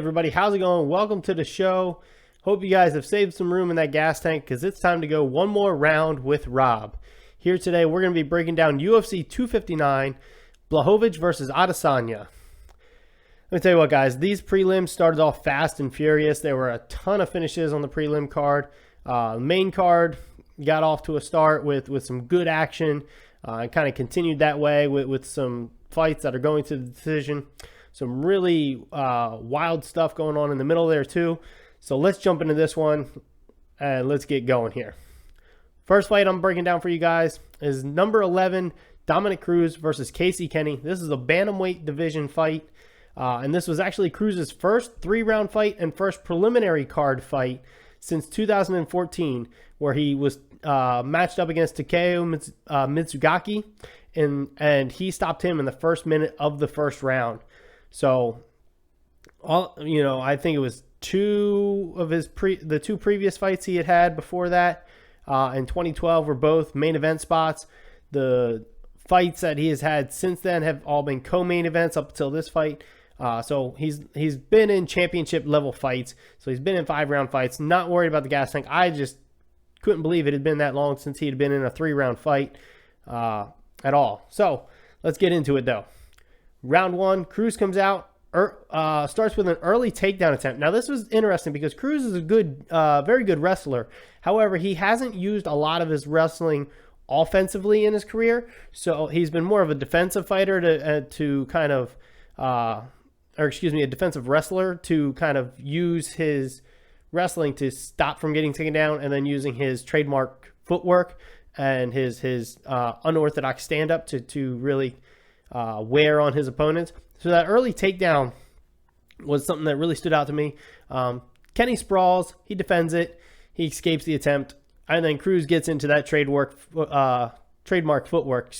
everybody, how's it going? Welcome to the show. Hope you guys have saved some room in that gas tank because it's time to go one more round with Rob. Here today, we're going to be breaking down UFC 259, Blachowicz versus Adesanya. Let me tell you what, guys, these prelims started off fast and furious. There were a ton of finishes on the prelim card. The main card got off to a start with some good action and kind of continued that way with some fights that are going to the decision. Some really wild stuff going on in the middle there too. So let's jump into this one and let's get going here. First fight I'm breaking down for you guys is number 11, Dominick Cruz versus Casey Kenny. This is a bantamweight division fight. And this was actually Cruz's first 3-round fight and first preliminary card fight since 2014, where he was matched up against Takeyo Mitsugaki, and he stopped him in the first minute of the first round. So, I think it was the two previous fights he had before that in 2012 were both main event spots. The fights that he has had since then have all been co-main events up until this fight. So he's been in championship level fights. So he's been in 5-round fights. Not worried about the gas tank. I just couldn't believe it had been that long since he had been in a 3-round fight at all. So let's get into it though. Round 1, Cruz comes out, starts with an early takedown attempt. Now this was interesting because Cruz is a good, very good wrestler. However, he hasn't used a lot of his wrestling offensively in his career. So he's been more of a defensive fighter to kind of, a defensive wrestler to kind of use his wrestling to stop from getting taken down, and then using his trademark footwork and his unorthodox stand-up to really wear on his opponents. So that early takedown was something that really stood out to me. Kenny sprawls, he defends it, he escapes the attempt, and then Cruz gets into that trademark footwork,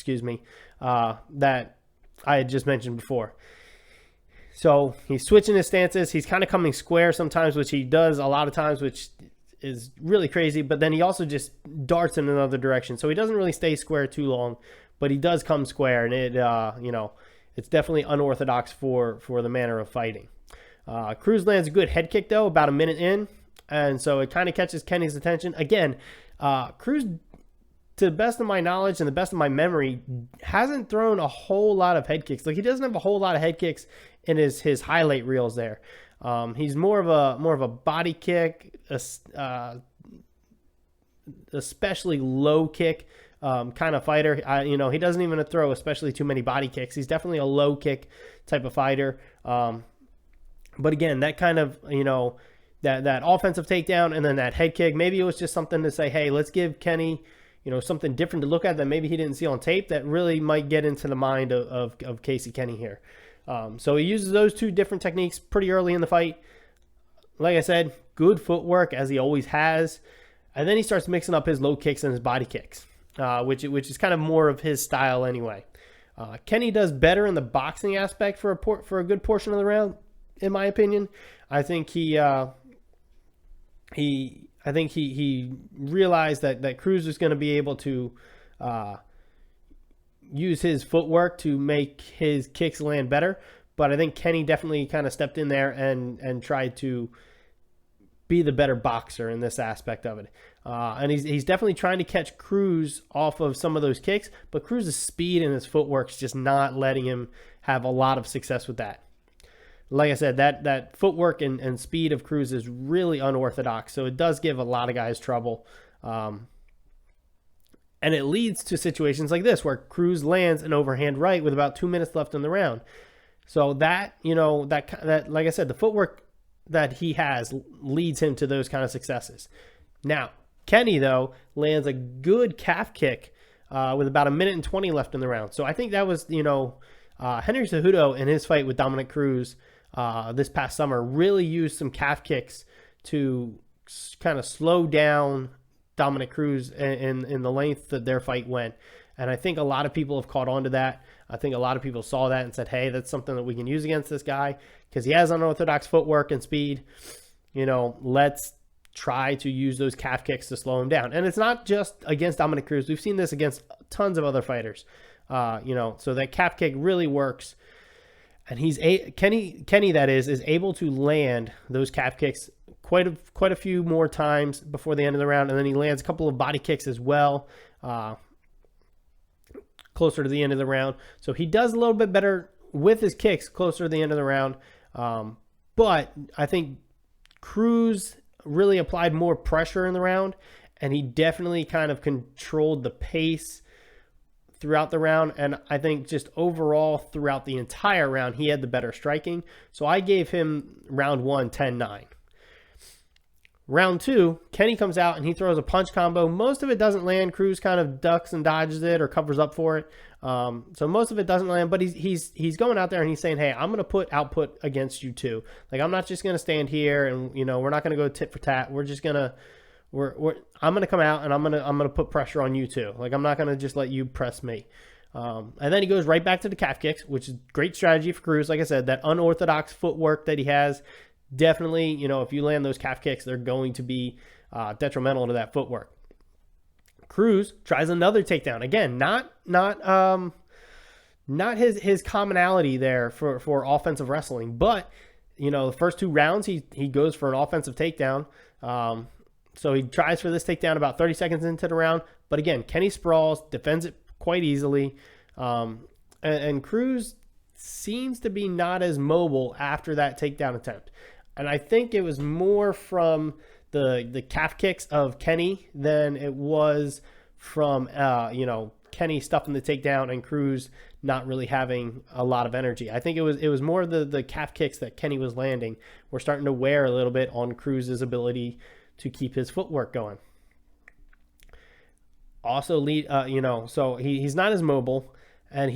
that I had just mentioned before. So he's switching his stances. He's kind of coming square sometimes, which he does a lot of times, which is really crazy. But then he also just darts in another direction. So he doesn't really stay square too long, but he does come square, and it's definitely unorthodox for the manner of fighting. Cruz lands a good head kick though, about a minute in, and so it kind of catches Kenny's attention. Again, Cruz, to the best of my knowledge and the best of my memory, hasn't thrown a whole lot of head kicks. Like, he doesn't have a whole lot of head kicks in his highlight reels there. He's more of a body kick, especially low kick kind of fighter. He doesn't even throw especially too many body kicks. He's definitely a low kick type of fighter. But again, that kind of, that offensive takedown and then that head kick, maybe it was just something to say, hey, let's give Kenny, something different to look at that maybe he didn't see on tape that really might get into the mind of Casey Kenny here. So he uses those two different techniques pretty early in the fight. Like I said, good footwork as he always has. And then he starts mixing up his low kicks and his body kicks, which is kind of more of his style anyway. Kenny does better in the boxing aspect for a good portion of the round, in my opinion. I think he realized that Cruz was going to be able to use his footwork to make his kicks land better. But I think Kenny definitely kind of stepped in there and tried to be the better boxer in this aspect of it. And he's definitely trying to catch Cruz off of some of those kicks, but Cruz's speed and his footwork's just not letting him have a lot of success with that. Like I said, that footwork and speed of Cruz is really unorthodox, so it does give a lot of guys trouble. And it leads to situations like this where Cruz lands an overhand right with about 2 minutes left in the round. So that like I said, the footwork that he has leads him to those kind of successes. Now, Kenny, though, lands a good calf kick with about 1 minute and 20 left in the round. So I think that was, Henry Cejudo in his fight with Dominick Cruz this past summer really used some calf kicks to kind of slow down Dominick Cruz in the length that their fight went. And I think a lot of people have caught on to that. I think a lot of people saw that and said, hey, that's something that we can use against this guy because he has unorthodox footwork and speed. Let's try to use those calf kicks to slow him down. And it's not just against Dominick Cruz. We've seen this against tons of other fighters. So that calf kick really works. And Kenny that is able to land those calf kicks quite a few more times before the end of the round, and then he lands a couple of body kicks as well closer to the end of the round. So he does a little bit better with his kicks closer to the end of the round. But I think Cruz really applied more pressure in the round, and he definitely kind of controlled the pace throughout the round. And I think just overall throughout the entire round, he had the better striking. So I gave him round 1, 10-9. Round 2, Kenny comes out and he throws a punch combo. Most of it doesn't land. Cruz kind of ducks and dodges it or covers up for it. So most of it doesn't land, but he's going out there and he's saying, hey, I'm going to put output against you too. Like, I'm not just going to stand here and, you know, we're not going to go tit for tat. We're just going to, I'm going to come out and I'm going to put pressure on you too. Like, I'm not going to just let you press me. And then he goes right back to the calf kicks, which is great strategy for Cruz. Like I said, that unorthodox footwork that he has, definitely, you know, if you land those calf kicks, they're going to be detrimental to that footwork. Cruz tries another takedown. Again, not his commonality there for offensive wrestling, but, you know, the first 2 rounds, he goes for an offensive takedown. So he tries for this takedown about 30 seconds into the round. But again, Kenny sprawls, defends it quite easily. And Cruz seems to be not as mobile after that takedown attempt. And I think it was more from the calf kicks of Kenny than it was from, you know, Kenny stuffing the takedown and Cruz not really having a lot of energy. I think it was more the calf kicks that Kenny was landing were starting to wear a little bit on Cruz's ability to keep his footwork going. Also, you know, so he's not as mobile, and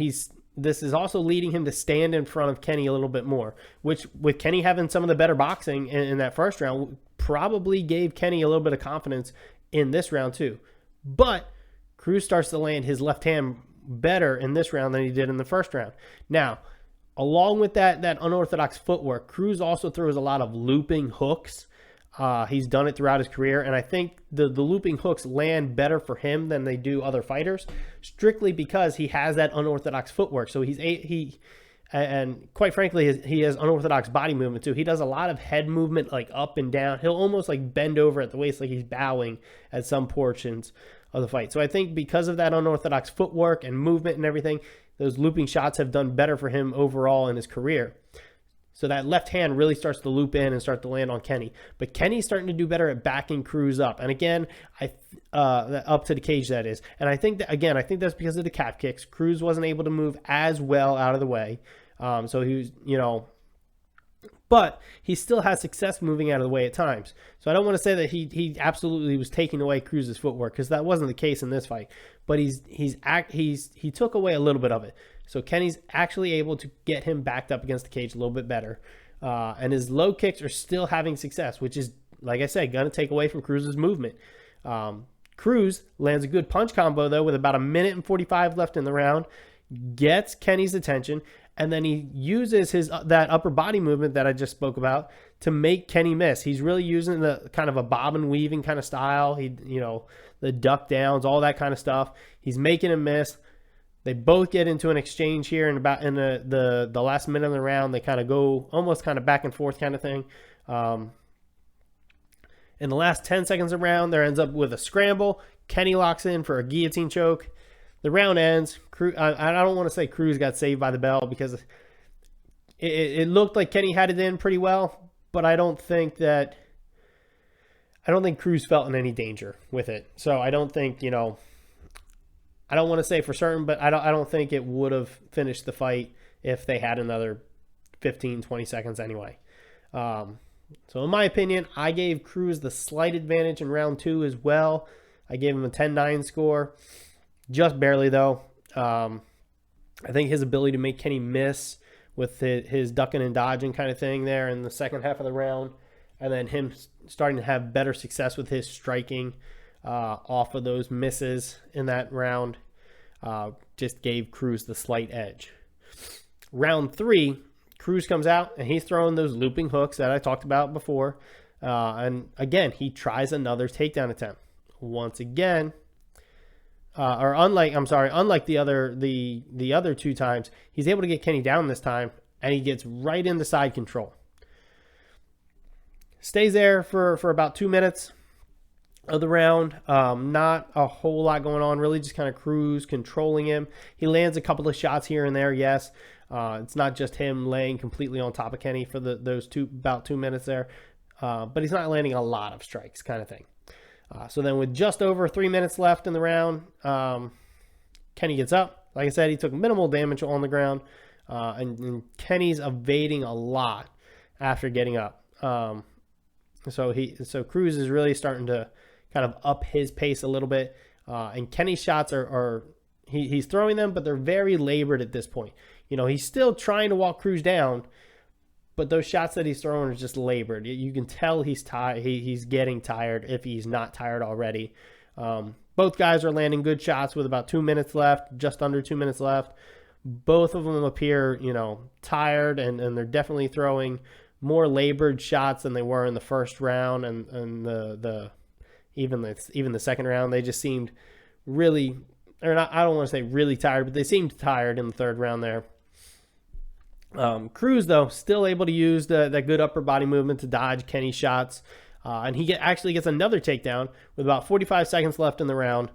this is also leading him to stand in front of Kenny a little bit more, which with Kenny having some of the better boxing in that first round probably gave Kenny a little bit of confidence in this round too. But Cruz starts to land his left hand better in this round than he did in the first round. Now, along with that unorthodox footwork, Cruz also throws a lot of looping hooks. He's done it throughout his career, and I think the looping hooks land better for him than they do other fighters, strictly because he has that unorthodox footwork. So and quite frankly, he has unorthodox body movement too. He does a lot of head movement, like up and down. He'll almost like bend over at the waist, like he's bowing at some portions of the fight. So I think because of that unorthodox footwork and movement and everything, those looping shots have done better for him overall in his career. So that left hand really starts to loop in and start to land on Kenny. But Kenny's starting to do better at backing Cruz up. And again, up to the cage, that is. And I think that's because of the calf kicks. Cruz wasn't able to move as well out of the way. So he was, you know, but he still has success moving out of the way at times. So I don't want to say that he absolutely was taking away Cruz's footwork, because that wasn't the case in this fight. But he took away a little bit of it. So Kenny's actually able to get him backed up against the cage a little bit better. And his low kicks are still having success, which is, like I said, going to take away from Cruz's movement. Cruz lands a good punch combo, though, with about 1 minute and 45 left in the round, gets Kenny's attention, and then he uses that upper body movement that I just spoke about to make Kenny miss. He's really using the kind of a bob and weaving kind of style. The duck downs, all that kind of stuff. He's making him miss. They both get into an exchange here in the last minute of the round. They kind of go almost kind of back and forth kind of thing. In the last 10 seconds of the round, there ends up with a scramble. Kenny locks in for a guillotine choke. The round ends. I don't want to say Cruz got saved by the bell, because it looked like Kenny had it in pretty well, but I don't think Cruz felt in any danger with it. So I don't think, you know, I don't want to say for certain, but I don't think it would have finished the fight if they had another 15, 20 seconds anyway. So in my opinion, I gave Cruz the slight advantage in round 2 as well. I gave him a 10-9 score. Just barely, though. I think his ability to make Kenny miss with his ducking and dodging kind of thing there in the second half of the round, and then him starting to have better success with his striking off of those misses in that round, just gave Cruz the slight edge. Round 3, Cruz comes out and he's throwing those looping hooks that I talked about before. And again, he tries another takedown attempt. Once again, unlike the other 2 times, he's able to get Kenny down this time, and he gets right into side control. Stays there for about 2 minutes of the round. Not a whole lot going on, really just kind of Cruz controlling him. He lands a couple of shots here and there, yes. It's not just him laying completely on top of Kenny for about 2 minutes there, but he's not landing a lot of strikes kind of thing. So then with just over 3 minutes left in the round, Kenny gets up. Like I said, he took minimal damage on the ground, and Kenny's evading a lot after getting up. So Cruz is really starting to kind of up his pace a little bit, and Kenny's shots he's throwing them, but they're very labored at this point. He's still trying to walk Cruz down, but those shots that he's throwing are just labored. You can tell he's tired. He's getting tired if he's not tired already. Both guys are landing good shots with about 2 minutes left, just under 2 minutes left. Both of them appear, tired, and they're definitely throwing more labored shots than they were in the first round, and even the second round. They just seemed really, or not, I don't want to say really tired, but they seemed tired in the third round there. Cruz, though, still able to use that good upper body movement to dodge Kenny's shots, and he actually gets another takedown with about 45 seconds left in the round.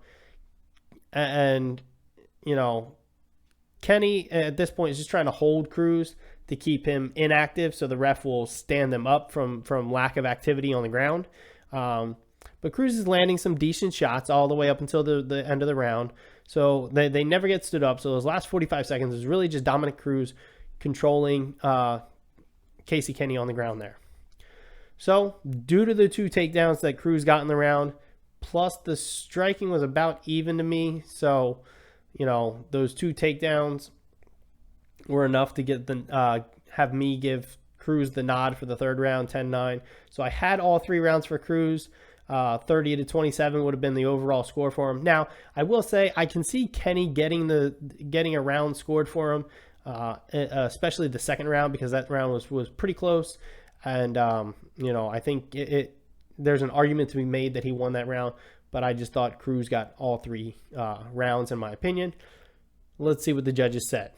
And Kenny at this point is just trying to hold Cruz to keep him inactive, so the ref will stand them up from lack of activity on the ground. But Cruz is landing some decent shots all the way up until the end of the round, so they never get stood up. So those last 45 seconds is really just Dominick Cruz controlling Casey Kenny on the ground there. So due to the 2 takedowns that Cruz got in the round, plus the striking was about even to me, so those 2 takedowns were enough to get have me give Cruz the nod for the third round, 10-9. So I had all 3 rounds for Cruz. 30-27 would have been the overall score for him. Now, I will say I can see Kenny getting a round scored for him, especially the second round, because that round was pretty close. And I think there's an argument to be made that he won that round, but I just thought Cruz got all 3 rounds in my opinion. Let's see what the judges said.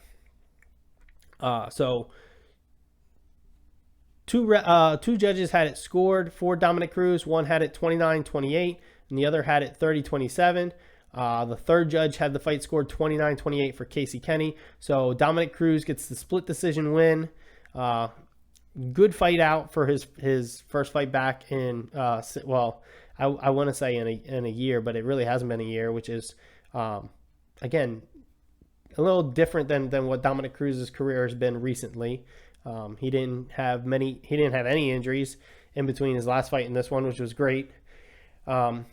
So two judges had it scored for Dominick Cruz. One had it 29-28, and the other had it 30-27. The third judge had the fight scored 29-28 for Casey Kenny. So Dominick Cruz gets the split decision win. Good fight out for his first fight back in, I want to say in a year, but it really hasn't been a year, which is, again, a little different than what Dominick Cruz's career has been recently. He didn't have any injuries in between his last fight and this one, which was great. But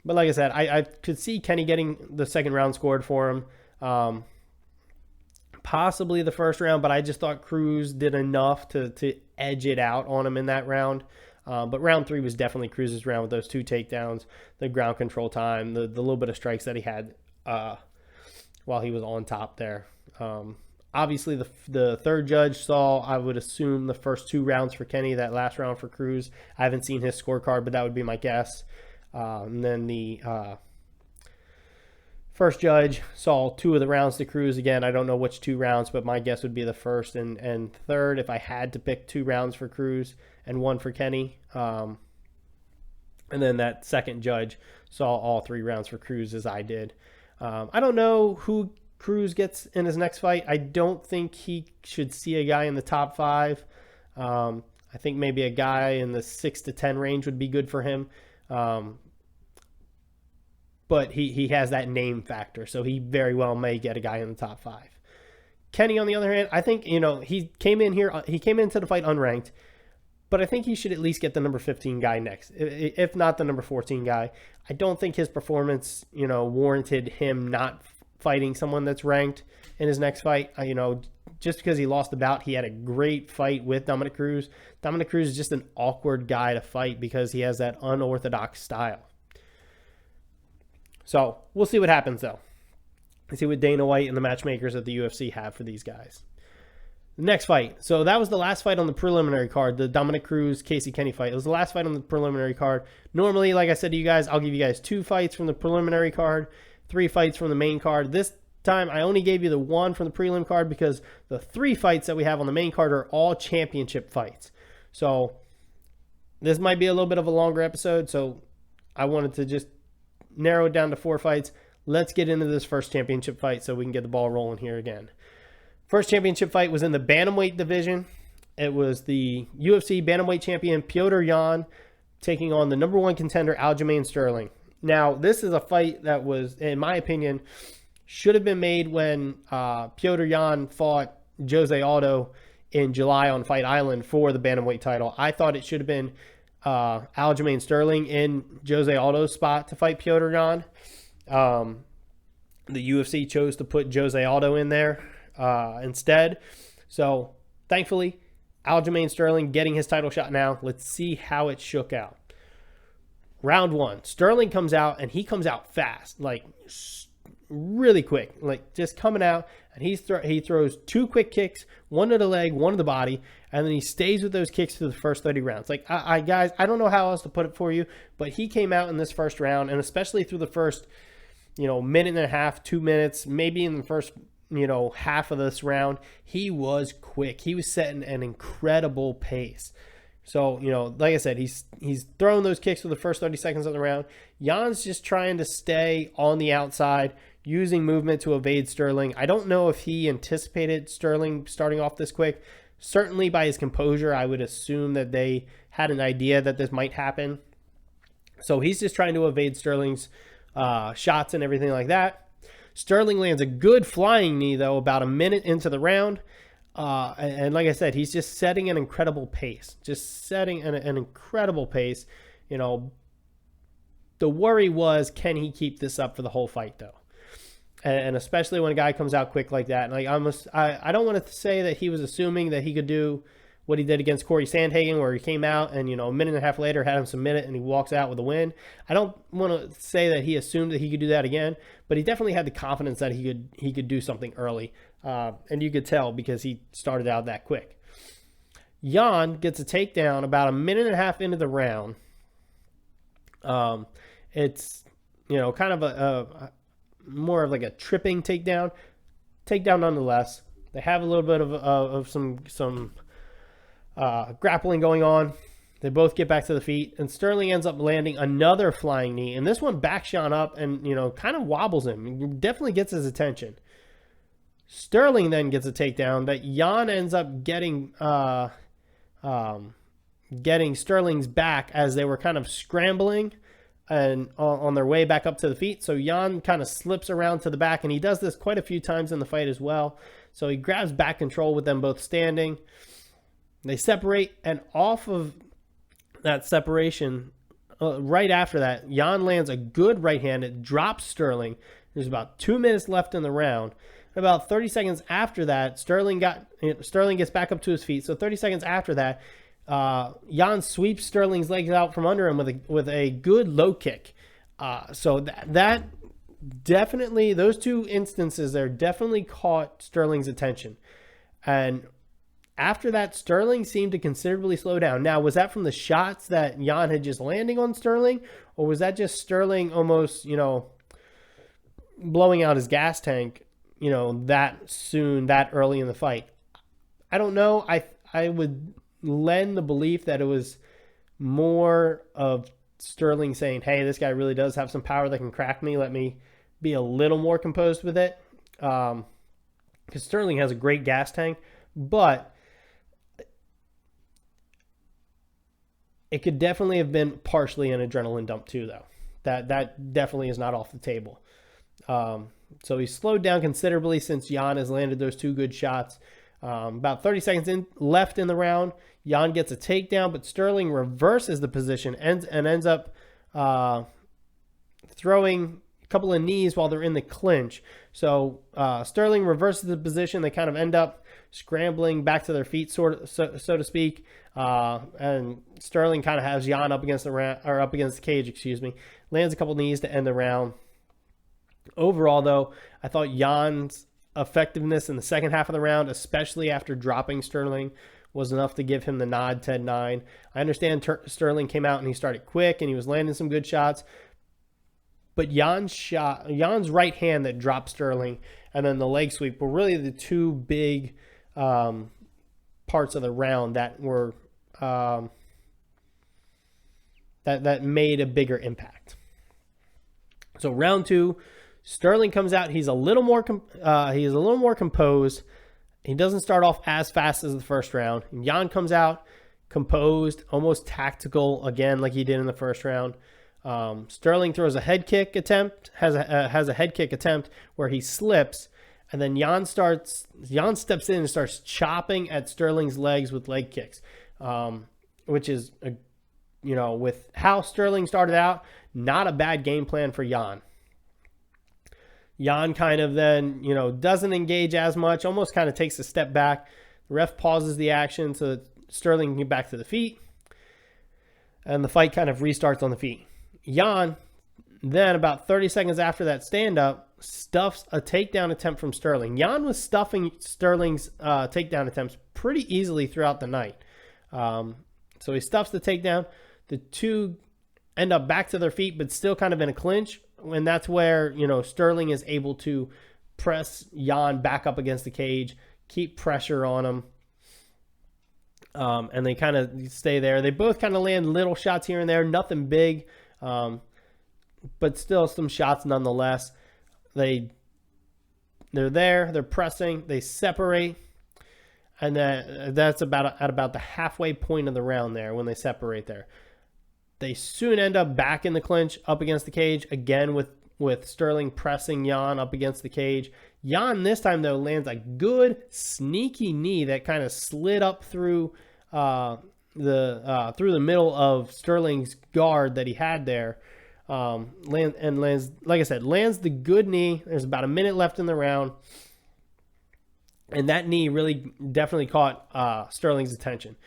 like I said, I could see Kenny getting the second round scored for him. Possibly the first round, but I just thought Cruz did enough to edge it out on him in that round. But round 3 was definitely Cruz's round with those 2 takedowns, the ground control time, the little bit of strikes that he had while he was on top there. Obviously, the third judge saw, I would assume, the first 2 rounds for Kenny, that last round for Cruz. I haven't seen his scorecard, but that would be my guess. And then the first judge saw 2 of the rounds to Cruz. Again, I don't know which 2 rounds, but my guess would be the first and third if I had to pick 2 rounds for Cruz and 1 for Kenny. And then that second judge saw all 3 rounds for Cruz, as I did. I don't know who Cruz gets in his next fight. I don't think he should see a guy in the top 5. I think maybe a guy in the 6 to 10 range would be good for him. But he has that name factor, so he very well may get a guy in the top 5. Kenny, on the other hand, I think, he came into the fight unranked, but I think he should at least get the number 15 guy next, if not the number 14 guy. I don't think his performance, warranted him not fighting someone that's ranked in his next fight. Just because he lost the bout, he had a great fight with Dominick Cruz. Dominick Cruz is just an awkward guy to fight because he has that unorthodox style. So we'll see what happens, though. Let's see what Dana White and the matchmakers at the UFC have for these guys. The next fight. So that was the last fight on the preliminary card, the Dominick Cruz Casey Kenny fight. It was the last fight on the preliminary card. Normally, like I said to you guys, I'll give you guys 2 fights from the preliminary card, 3 fights from the main card. This time, I only gave you the one from the prelim card because the 3 fights that we have on the main card are all championship fights. So this might be a little bit of a longer episode, so I wanted to just narrow it down to 4 fights. Let's get into this first championship fight so we can get the ball rolling here again. First championship fight was in the bantamweight division. It was the UFC bantamweight champion Petr Yan taking on the number 1 contender Aljamain Sterling. Now, this is a fight that was, in my opinion, should have been made when Petr Yan fought Jose Aldo in July on Fight Island for the bantamweight title. I thought it should have been Aljamain Sterling in Jose Aldo's spot to fight Petr Yan. The UFC chose to put Jose Aldo in there instead. So, thankfully, Aljamain Sterling getting his title shot now. Let's see how it shook out. Round 1. Sterling comes out, and he comes out fast, like really quick, like just coming out, and he throws 2 quick kicks, one to the leg, one to the body, and then he stays with those kicks through the first 30 rounds. Like, guys, I don't know how else to put it for you, but he came out in this first round, and especially through the first, minute and a half, 2 minutes, maybe in the first, half of this round, he was quick. He was setting an incredible pace. So, like I said, he's throwing those kicks for the first 30 seconds of the round. Jan's just trying to stay on the outside, using movement to evade Sterling. I don't know if he anticipated Sterling starting off this quick. Certainly by his composure, I would assume that they had an idea that this might happen. So he's just trying to evade Sterling's shots and everything like that. Sterling lands a good flying knee, though, about a minute into the round. And like I said, he's just setting an incredible pace. Just setting an incredible pace. The worry was, can he keep this up for the whole fight, though? And especially when a guy comes out quick like that. And like I don't want to say that he was assuming that he could do what he did against Corey Sandhagen, where he came out and, a minute and a half later had him submit it and he walks out with a win. I don't want to say that he assumed that he could do that again, but he definitely had the confidence that he could do something early. And you could tell because he started out that quick. Jan gets a takedown about a minute and a half into the round. It's, kind of a more of like a tripping takedown. Takedown nonetheless. They have a little bit of some grappling going on. They both get back to the feet, and Sterling ends up landing another flying knee, and this one backs Jan up and, kind of wobbles him. It definitely gets his attention. Sterling then gets a takedown that Jan ends up getting Sterling's back as they were kind of scrambling and on their way back up to the feet. So Jan kind of slips around to the back, and he does this quite a few times in the fight as well. So he grabs back control with them both standing. They separate, and off of that separation, right after that, Jan lands a good right hand. It drops Sterling. There's about 2 minutes left in the round. About 30 seconds after that, Sterling gets back up to his feet. So 30 seconds after that, Jan sweeps Sterling's legs out from under him with a good low kick. So that definitely, those 2 instances there definitely caught Sterling's attention. And after that, Sterling seemed to considerably slow down. Now, was that from the shots that Jan had just landing on Sterling? Or was that just Sterling almost, blowing out his gas tank, that soon, that early in the fight? I don't know. I would lend the belief that it was more of Sterling saying, hey, this guy really does have some power that can crack me. Let me be a little more composed with it. Because Sterling has a great gas tank. But it could definitely have been partially an adrenaline dump too, though. That definitely is not off the table. So he slowed down considerably since Jan has landed those 2 good shots. About 30 seconds left in the round. Jan gets a takedown, but Sterling reverses the position and ends up throwing a couple of knees while they're in the clinch. So Sterling reverses the position. They kind of end up scrambling back to their feet, so to speak. And Sterling kind of has Jan up against the cage, lands a couple knees to end the round. Overall, though, I thought Jan's effectiveness in the second half of the round, especially after dropping Sterling, was enough to give him the nod 10-9. I understand Sterling came out and he started quick and he was landing some good shots, but Jan's right hand that dropped Sterling and then the leg sweep were really the two big parts of the round that were that made a bigger impact. So round 2, Sterling comes out. He's a little more composed. He doesn't start off as fast as the first round. And Jan comes out composed, almost tactical again, like he did in the first round. Sterling throws a head kick attempt, has a head kick attempt where he slips, and then Jan steps in and starts chopping at Sterling's legs with leg kicks, which is with how Sterling started out, not a bad game plan for Jan. Jan kind of then, doesn't engage as much, almost kind of takes a step back. The ref pauses the action so that Sterling can get back to the feet, and the fight kind of restarts on the feet. Jan, then about 30 seconds after that stand-up, stuffs a takedown attempt from Sterling. Jan was stuffing Sterling's takedown attempts pretty easily throughout the night. So he stuffs the takedown. The two end up back to their feet, but still kind of in a clinch. And that's where, Sterling is able to press Jan back up against the cage, keep pressure on him. And they kind of stay there. They both kind of land little shots here and there, nothing big, but still some shots nonetheless. They're there, they're pressing, they separate, and that's about the halfway point of the round there when they separate there. They soon end up back in the clinch, up against the cage, again with Sterling pressing Jan up against the cage. Jan this time, though, lands a good, sneaky knee that kind of slid up through the middle of Sterling's guard that he had there. Lands, like I said, lands the good knee. There's about a minute left in the round. And that knee really definitely caught Sterling's attention.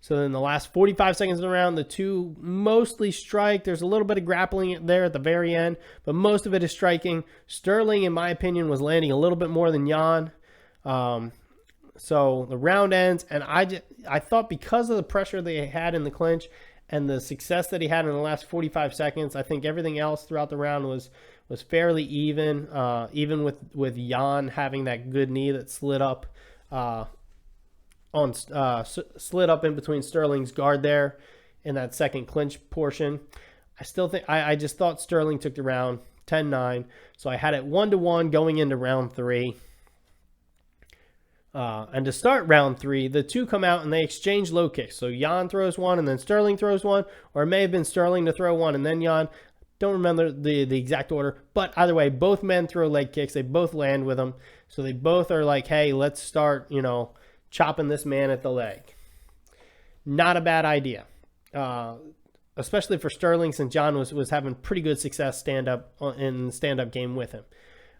So then the last 45 seconds of the round, the two mostly strike. There's a little bit of grappling there at the very end, but most of it is striking. Sterling, in my opinion, was landing a little bit more than Jan. So the round ends, and I thought because of the pressure they had in the clinch and the success that he had in the last 45 seconds, I think everything else throughout the round was fairly even, even with Jan having that good knee that slid up slid up in between Sterling's guard there in that second clinch portion. I still think I just thought Sterling took the round 10-9, so I had it 1-1 going into round 3. And to start round 3, the two come out and they exchange low kicks. So Jan throws one and then Sterling throws one, or it may have been Sterling to throw one and then Jan. Don't remember the exact order, but either way, both men throw leg kicks. They both land with them. So they both are like, hey, let's start, chopping this man at the leg. Not a bad idea, especially for Sterling, since Jan was having pretty good success in the stand-up game with him.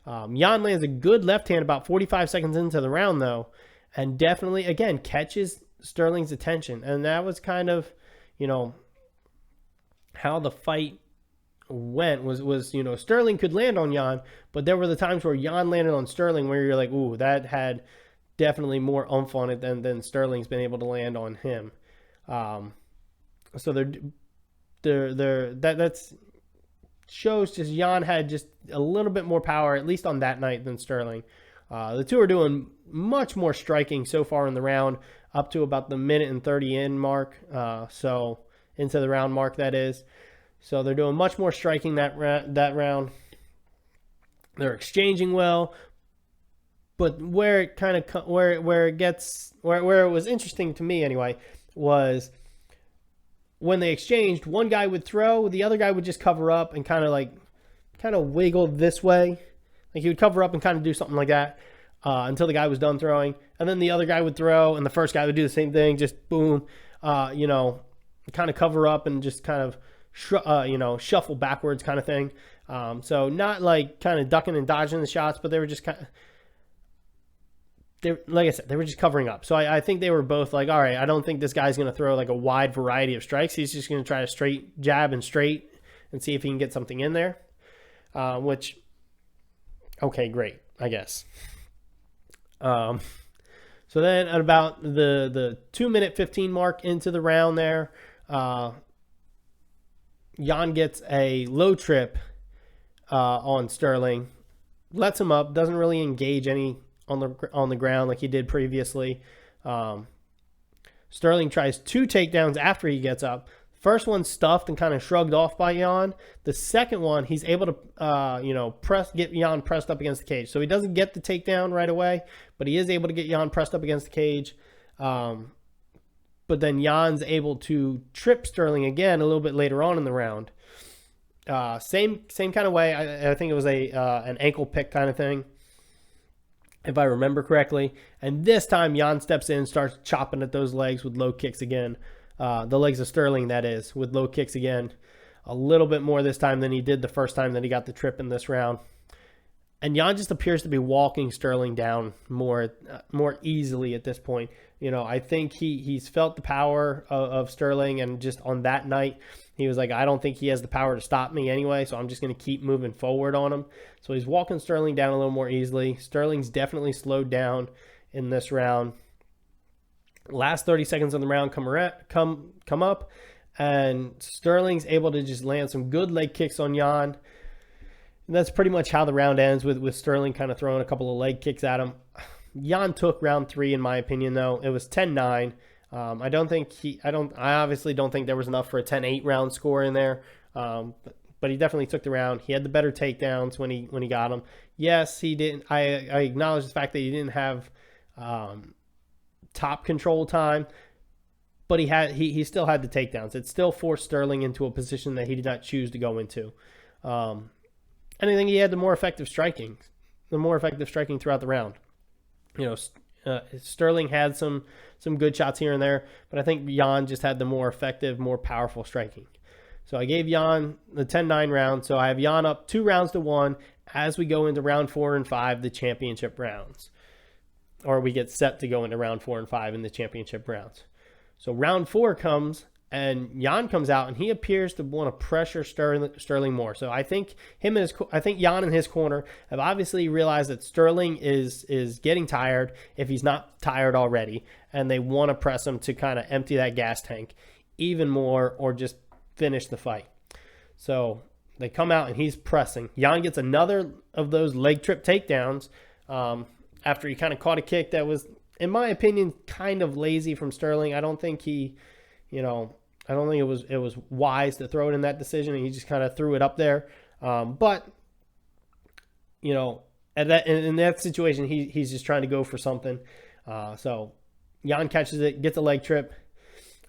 Jan lands a good left hand about 45 seconds into the round, though, and definitely, again, catches Sterling's attention. And that was kind of, how the fight went was Sterling could land on Jan, but there were the times where Jan landed on Sterling where you're like, ooh, that had definitely more oomph on it than Sterling's been able to land on him. So that's shows just Jan had just a little bit more power, at least on that night, than Sterling. The two are doing much more striking so far in the round, up to about the minute and 30 in mark. So into the round mark, that is. So they're doing much more striking that round. They're exchanging well. But where it kind of where it was interesting to me anyway was when they exchanged, one guy would throw, the other guy would just cover up and kind of wiggle this way, like he would cover up and kind of do something like that until the guy was done throwing, and then the other guy would throw, and the first guy would do the same thing, just boom, kind of cover up and just kind of shuffle backwards kind of thing. So not like kind of ducking and dodging the shots, but they were just kind of. Like I said, they were just covering up. So I think they were both like, all right, I don't think this guy's going to throw like a wide variety of strikes. He's just going to try to straight jab and straight and see if he can get something in there. Which, okay, great, I guess. So then at about the 2-minute 15 mark into the round there, Jan gets a low trip on Sterling. lets him up, doesn't really engage any on the ground like he did previously. Sterling tries 2 takedowns after he gets up. First one stuffed and kind of shrugged off by Jan. The second one, he's able to, get Jan pressed up against the cage. So he doesn't get the takedown right away, but he is able to get Jan pressed up against the cage. But then Jan's able to trip Sterling again a little bit later on in the round. Same kind of way. I think it was an ankle pick kind of thing, if I remember correctly. And this time, Jan steps in, starts chopping at those legs with low kicks again. The legs of Sterling, that is, with low kicks again. A little bit more this time than he did the first time that he got the trip in this round. And Jan just appears to be walking Sterling down more easily at this point. I think he's felt the power of Sterling, and just on that night, he was like, I don't think he has the power to stop me anyway, so I'm just going to keep moving forward on him. So he's walking Sterling down a little more easily. Sterling's definitely slowed down in this round. Last 30 seconds of the round come up, and Sterling's able to just land some good leg kicks on Jan. And that's pretty much how the round ends, with Sterling kind of throwing a couple of leg kicks at him. Jan took round 3, in my opinion, though. It was 10-9. I obviously don't think there was enough for a 10-8 round score in there. But he definitely took the round. He had the better takedowns when he got them. Yes, he didn't. I acknowledge the fact that he didn't have top control time, but he still had the takedowns. It still forced Sterling into a position that he did not choose to go into. And I think he had the more effective striking throughout the round. Sterling had some good shots here and there, but I think Jan just had the more effective, more powerful striking. So I gave Jan the 10-9 round. So I have Jan up 2-1 as we go into round 4 and 5, the championship rounds. Or we get set to go into round 4 and 5 in the championship rounds. So round 4 comes, and Jan comes out, and he appears to want to pressure Sterling more. So I think Jan and his corner have obviously realized that Sterling is getting tired, if he's not tired already, and they want to press him to kind of empty that gas tank even more, or just finish the fight. So they come out, and he's pressing. Jan gets another of those leg trip takedowns after he kind of caught a kick that was, in my opinion, kind of lazy from Sterling. I don't think it was wise to throw it in that decision, and he just kind of threw it up there. But in that situation, he's just trying to go for something. So Jan catches it, gets a leg trip.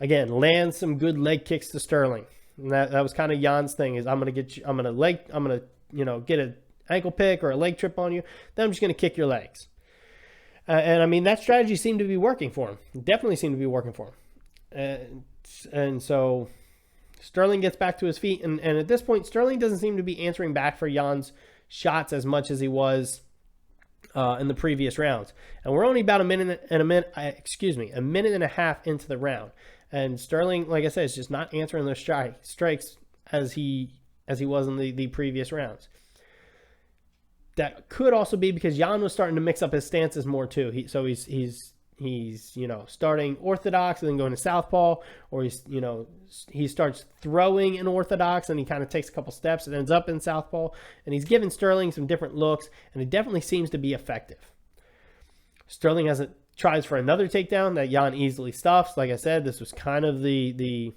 Again, lands some good leg kicks to Sterling. And that was kind of Jan's thing, is I'm gonna get an ankle pick or a leg trip on you. Then I'm just gonna kick your legs. And I mean, that strategy seemed to be working for him. Definitely seemed to be working for him. And so Sterling gets back to his feet, and at this point, Sterling doesn't seem to be answering back for Jan's shots as much as he was in the previous rounds. And we're only about a minute and a half into the round, and Sterling, like I said, is just not answering those strikes as he was in the previous rounds. That could also be because Jan was starting to mix up his stances more too. He's starting orthodox and then going to southpaw, or he starts throwing in orthodox and he kind of takes a couple steps and ends up in southpaw, and he's giving Sterling some different looks, and it definitely seems to be effective. Sterling tries for another takedown that Jan easily stuffs. Like I said, this was kind of the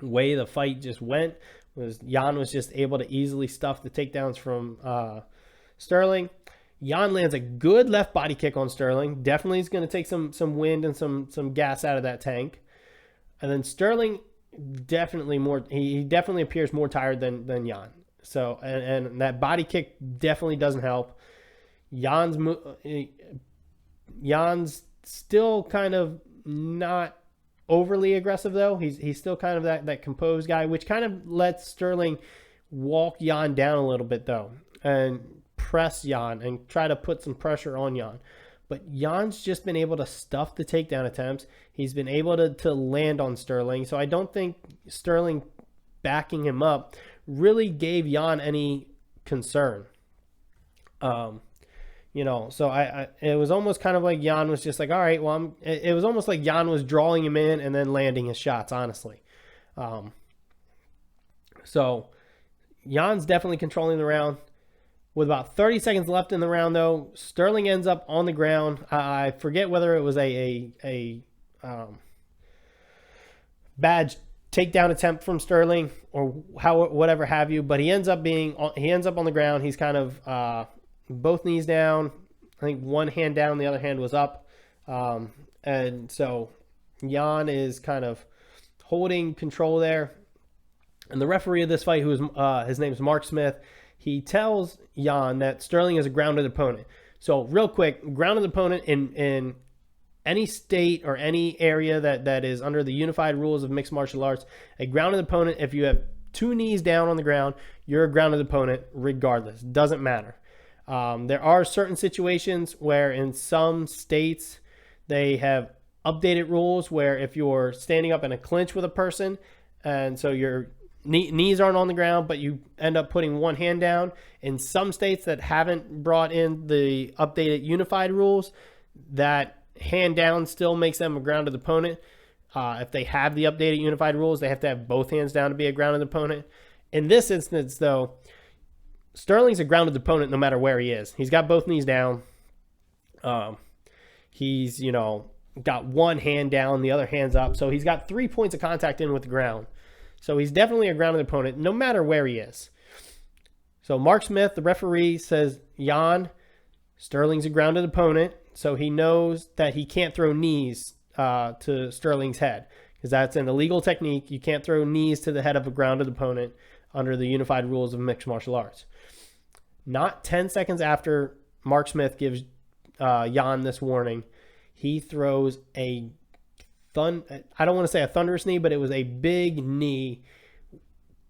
way the fight just went. Jan was just able to easily stuff the takedowns from Sterling. Jan lands a good left body kick on Sterling. Definitely is going to take some wind and some gas out of that tank. And then Sterling he definitely appears more tired than Jan. So and that body kick definitely doesn't help. Jan's still kind of not overly aggressive, though. He's still kind of that composed guy, which kind of lets Sterling walk Jan down a little bit, though, and press Jan and try to put some pressure on Jan. But Jan's just been able to stuff the takedown attempts. He's been able to land on Sterling. So I don't think Sterling backing him up really gave Jan any concern. So it was almost kind of like Jan was just like, all right, well, it was almost like Jan was drawing him in and then landing his shots, honestly. So Jan's definitely controlling the round. With about 30 seconds left in the round, though, Sterling ends up on the ground. I forget whether it was a bad takedown attempt from Sterling or whatever have you, but he ends up on the ground. He's kind of both knees down. I think one hand down, the other hand was up, and so Jan is kind of holding control there. And the referee of this fight, his name is Mark Smith, he tells Jan that Sterling is a grounded opponent. So real quick, grounded opponent in any state or any area that is under the unified rules of mixed martial arts, a grounded opponent, if you have two knees down on the ground, you're a grounded opponent regardless. Doesn't matter. There are certain situations where in some states they have updated rules where if you're standing up in a clinch with a person and so your knees aren't on the ground, but you end up putting one hand down. In some states that haven't brought in the updated unified rules, that hand down still makes them a grounded opponent. If they have the updated unified rules, they have to have both hands down to be a grounded opponent. In this instance, though, Sterling's a grounded opponent no matter where he is. He's got both knees down. He's, got one hand down, the other hand's up. So he's got 3 points of contact in with the ground. So he's definitely a grounded opponent no matter where he is. So Mark Smith, the referee, says, Jan, Sterling's a grounded opponent. So he knows that he can't throw knees to Sterling's head because that's an illegal technique. You can't throw knees to the head of a grounded opponent under the unified rules of mixed martial arts. Not 10 seconds after Mark Smith gives Jan this warning, he throws I don't want to say a thunderous knee, but it was a big knee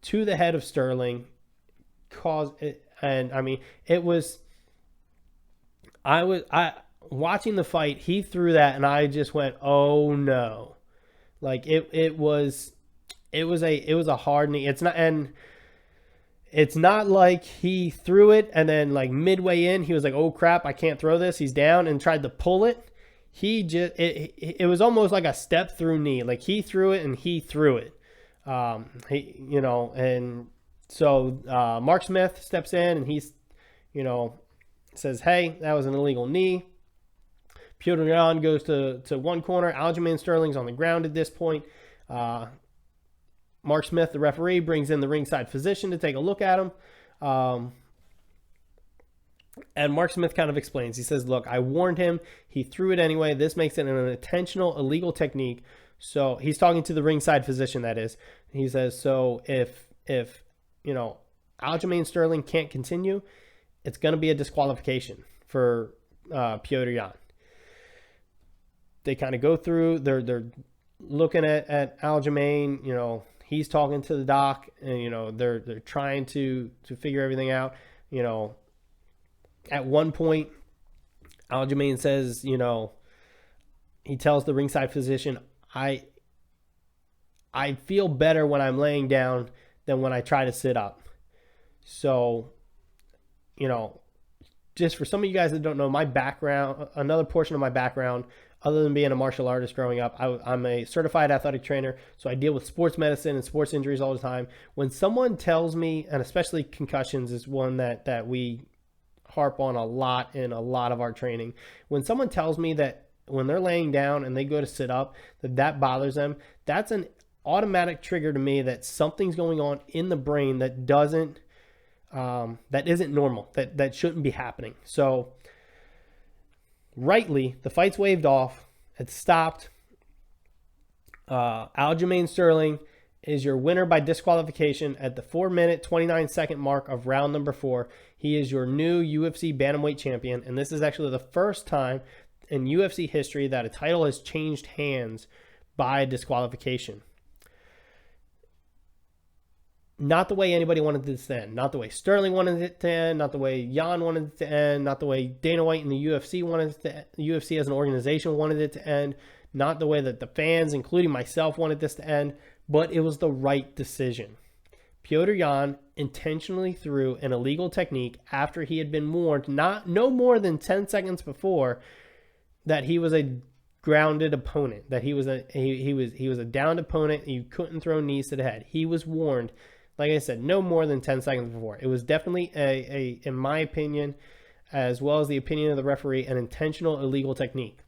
to the head of Sterling. Watching the fight, he threw that and I just went, oh no. Like it was a hard knee. It's not like he threw it and then like midway in, he was like, oh crap, I can't throw this. He's down and tried to pull it. It was almost like a step through knee. Like he threw it and he threw it. And so Mark Smith steps in and he's, says, hey, that was an illegal knee. Piotr Jan goes to one corner. Aljamain Sterling's on the ground at this point. Mark Smith, the referee, brings in the ringside physician to take a look at him. And Mark Smith kind of explains. He says, look, I warned him. He threw it anyway. This makes it an intentional, illegal technique. So he's talking to the ringside physician, that is. He says, so if Aljamain Sterling can't continue, it's going to be a disqualification for Piotr Jan. They kind of go through. They're looking at Aljamain. He's talking to the doc, and they're trying to figure everything out. At one point, Aljamain says, he tells the ringside physician, I feel better when I'm laying down than when I try to sit up. So, just for some of you guys that don't know my background, another portion of my background, other than being a martial artist growing up, I'm a certified athletic trainer, so I deal with sports medicine and sports injuries all the time. When someone tells me, and especially concussions is one that we harp on a lot in a lot of our training. When someone tells me that when they're laying down and they go to sit up, that bothers them, that's an automatic trigger to me that something's going on in the brain that isn't normal, that shouldn't be happening. So rightly, the fight's waved off. It's stopped. Aljamain Sterling is your winner by disqualification at the 4-minute, 29-second mark of round number 4. He is your new UFC Bantamweight champion, and this is actually the first time in UFC history that a title has changed hands by disqualification. Not the way anybody wanted this to end. Not the way Sterling wanted it to end. Not the way Jan wanted it to end. Not the way Dana White and the UFC wanted it to end. The UFC as an organization wanted it to end. Not the way that the fans, including myself, wanted this to end. But it was the right decision. Piotr Jan intentionally threw an illegal technique after he had been warned no more than 10 seconds before that he was a grounded opponent, that he was a downed opponent. You couldn't throw knees to the head. He was warned Like I said, no more than 10 seconds before. It was definitely, in my opinion, as well as the opinion of the referee, an intentional illegal technique.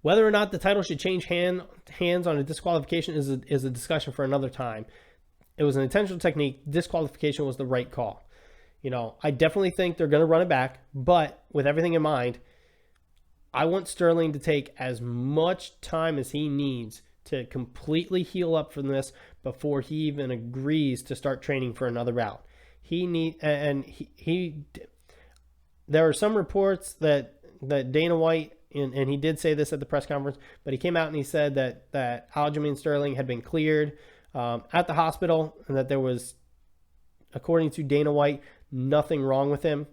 Whether or not the title should change hands on a disqualification is a discussion for another time. It was an intentional technique. Disqualification was the right call. I definitely think they're going to run it back, but with everything in mind, I want Sterling to take as much time as he needs to completely heal up from this before he even agrees to start training for another bout. There are some reports that Dana White, and he did say this at the press conference, but he came out and he said that Aljamain Sterling had been cleared at the hospital, and that there was, according to Dana White, nothing wrong with him.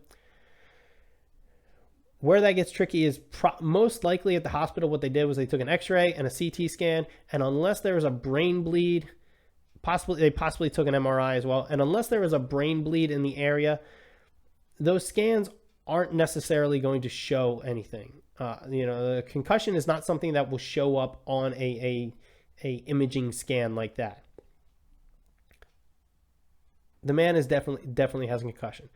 Where that gets tricky is most likely at the hospital. What they did was they took an x-ray and a CT scan, and unless there was a brain bleed, they possibly took an MRI as well, and unless there was a brain bleed in the area, those scans aren't necessarily going to show anything. The concussion is not something that will show up on a imaging scan like that. The man is definitely has a concussion.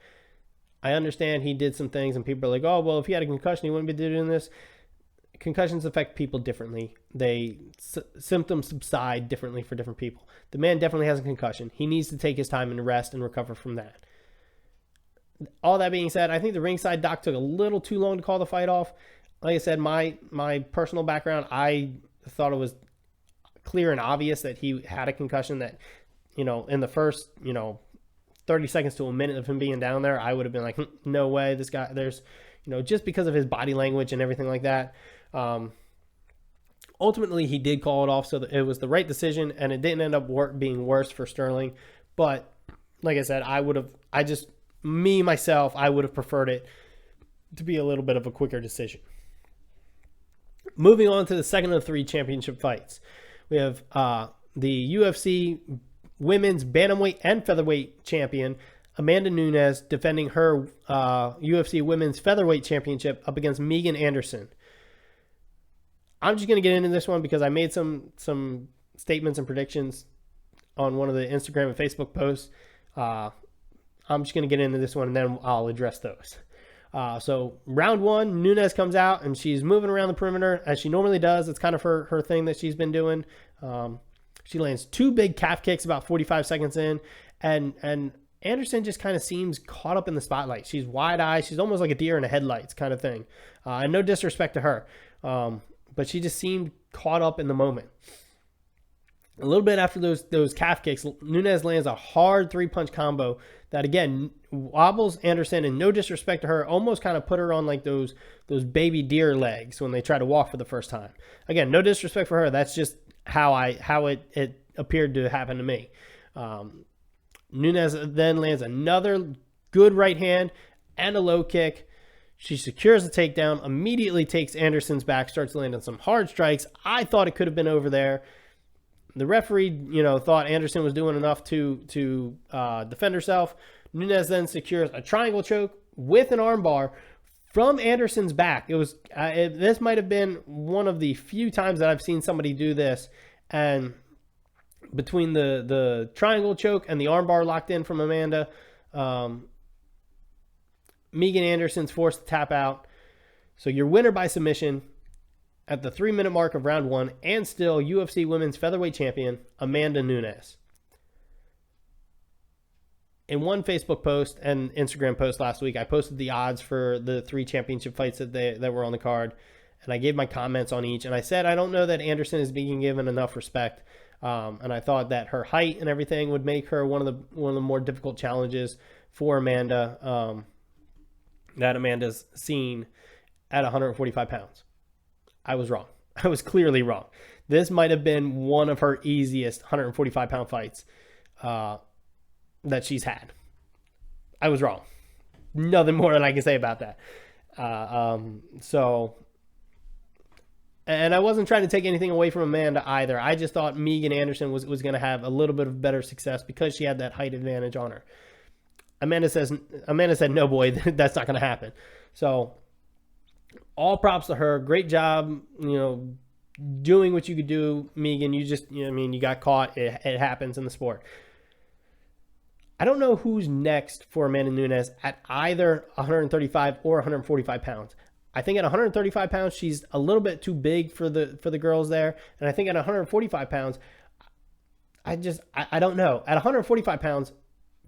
I understand he did some things, and people are like, oh, well, if he had a concussion, he wouldn't be doing this. Concussions affect people differently. Symptoms subside differently for different people. The man definitely has a concussion. He needs to take his time and rest and recover from that. All that being said, I think the ringside doc took a little too long to call the fight off. Like I said, my personal background, I thought it was clear and obvious that he had a concussion, that, in the first, 30 seconds to a minute of him being down there, I would have been like, no way, this guy, there's, just because of his body language and everything like that. Ultimately, he did call it off, so it was the right decision, and it didn't end up being worse for Sterling. But like I said, I would have preferred it to be a little bit of a quicker decision. Moving on to the second of 3 championship fights. We have the UFC Women's Bantamweight and Featherweight champion Amanda Nunes defending her UFC Women's Featherweight Championship up against Megan Anderson. I'm just going to get into this one because I made some statements and predictions on one of the Instagram and Facebook posts. I'm just going to get into this one, and then I'll address those. So round 1, Nunes comes out, and she's moving around the perimeter as she normally does. It's kind of her thing that she's been doing. She lands 2 big calf kicks about 45 seconds in, and Anderson just kind of seems caught up in the spotlight. She's wide-eyed. She's almost like a deer in the headlights kind of thing. And no disrespect to her, but she just seemed caught up in the moment. A little bit after those calf kicks, Nunes lands a hard 3-punch combo that, again, wobbles Anderson, and no disrespect to her, almost kind of put her on like those baby deer legs when they try to walk for the first time. Again, no disrespect for her. That's just how it appeared to happen to me. Nunes then lands another good right hand and a low kick. She secures the takedown, immediately takes Anderson's back, starts landing some hard strikes. I thought it could have been over there. The referee, thought Anderson was doing enough to defend herself. Nunes then secures a triangle choke with an armbar from Anderson's back. This might have been one of the few times that I've seen somebody do this. And between the triangle choke and the armbar locked in from Amanda, Megan Anderson's forced to tap out. So your winner by submission at the 3-minute mark of round 1, and still UFC Women's Featherweight Champion, Amanda Nunes. In one Facebook post and Instagram post last week, I posted the odds for the 3 championship fights that were on the card, and I gave my comments on each. And I said I don't know that Anderson is being given enough respect, and I thought that her height and everything would make her one of the more difficult challenges for Amanda that Amanda's seen at 145 pounds. I was wrong. I was clearly wrong. This might have been one of her easiest 145-pound fights that she's had. I was wrong. Nothing more than I can say about that. And I wasn't trying to take anything away from Amanda either. I just thought Megan Anderson was going to have a little bit of better success because she had that height advantage on her. Amanda said, no, boy, that's not going to happen. So all props to her. Great job, doing what you could do, Megan. You got caught. It happens in the sport. I don't know who's next for Amanda Nunes at either 135 or 145 pounds. I think at 135 pounds, she's a little bit too big for the girls there. And I think at 145 pounds, I don't know. At 145 pounds,